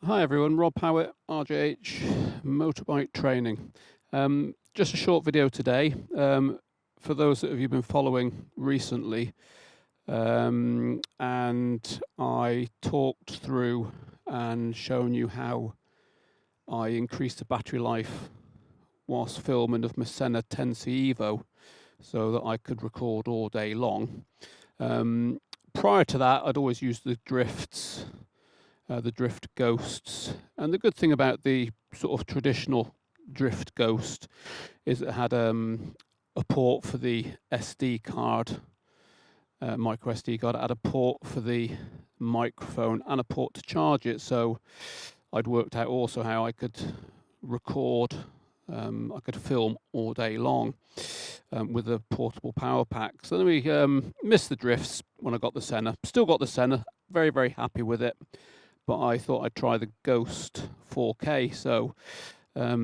Hi everyone, Rob Howitt, RJH Motorbike Training. Just a short video today. For those that have you been following recently, and I talked through and shown you how I increased the battery life whilst filming of my Senna 10C Evo so that I could record all day long. Prior to that, I'd always used the drifts, the Drift Ghosts. And the good thing about the sort of traditional Drift Ghost is it had a port for the SD card, micro SD card. It had a port for the microphone and a port to charge it. So I'd worked out also how I could record, I could film all day long with a portable power pack. So then we missed the drifts when I got the Senna. Still got the Senna, very, very happy with it. But I thought I'd try the Ghost 4K. So a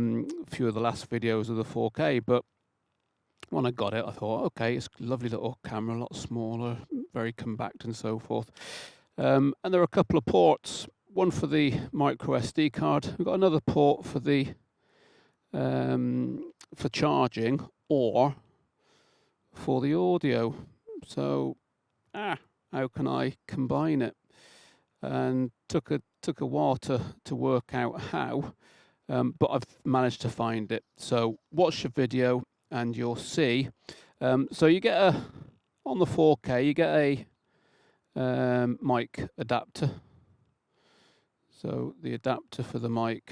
few of the last videos of the 4K. But when I got it, I thought, okay, it's a lovely little camera, a lot smaller, very compact and so forth. And there are a couple of ports, one for the micro SD card. We've got another port for the for charging or for the audio. So, how can I combine it? And took a while to work out how, but I've managed to find it. So watch the video and you'll see. So you get on the 4K, you get a mic adapter. So the adapter for the mic,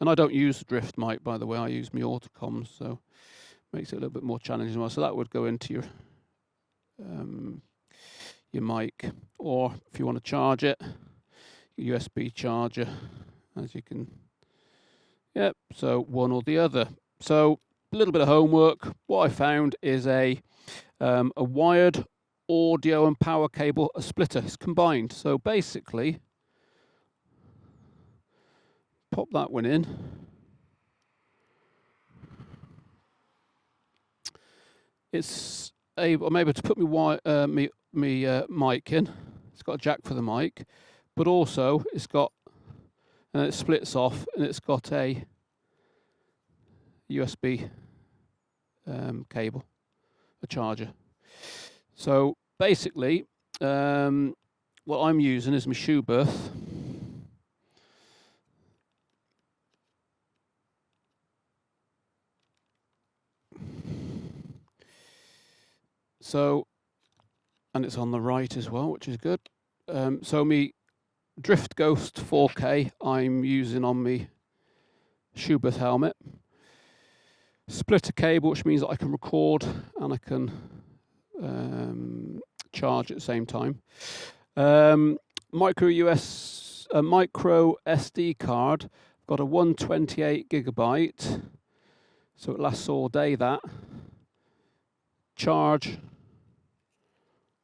and I don't use the drift mic, by the way. I use my Autocoms, so makes it a little bit more challenging as well. So that would go into your mic, or if you want to charge it, USB charger, as you can. Yep, so one or the other. So a little bit of homework. What I found is a wired audio and power cable, a splitter. It's combined. So basically, pop that one in. I'm able to put my mic in. It's got a jack for the mic, but also it's got, and it splits off, and it's got a USB cable, a charger. So basically, what I'm using is my Schuberth. So, and it's on the right as well, which is good. So me Drift Ghost 4K I'm using on my Schuberth helmet. Splitter cable, which means that I can record and I can charge at the same time. Micro SD card. I've got a 128 gigabyte, so it lasts all day. That charge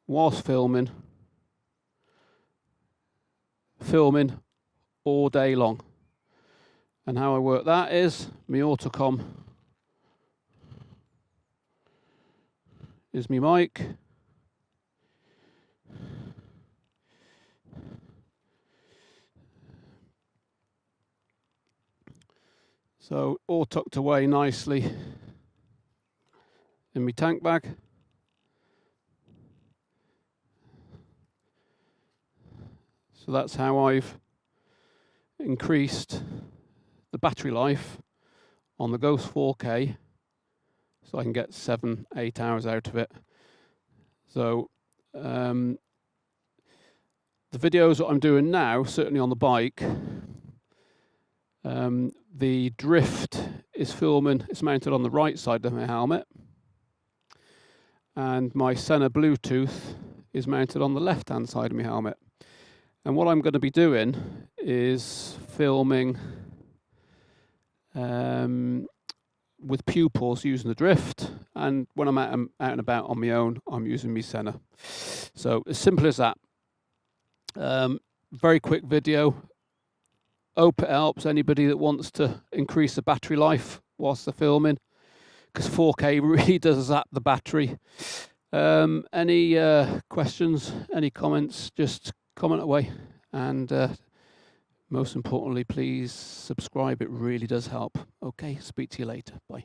whilst filming all day long. And how I work that is my Autocom is my mic. So all tucked away nicely in my tank bag. So that's how I've increased the battery life on the Ghost 4K, so I can get 7-8 hours out of it. So the videos that I'm doing now, certainly on the bike, the drift is filming, it's mounted on the right side of my helmet, and my Senna Bluetooth is mounted on the left hand side of my helmet. And what I'm going to be doing is filming with pupils using the drift, and when I'm out and about on my own, I'm using my Senna. So as simple as that. Very quick video. Hope it helps anybody that wants to increase the battery life whilst they're filming, because 4K really does zap the battery. Any questions, any comments, just comment away, and Most importantly, please subscribe. It really does help. Okay, speak to you later. Bye.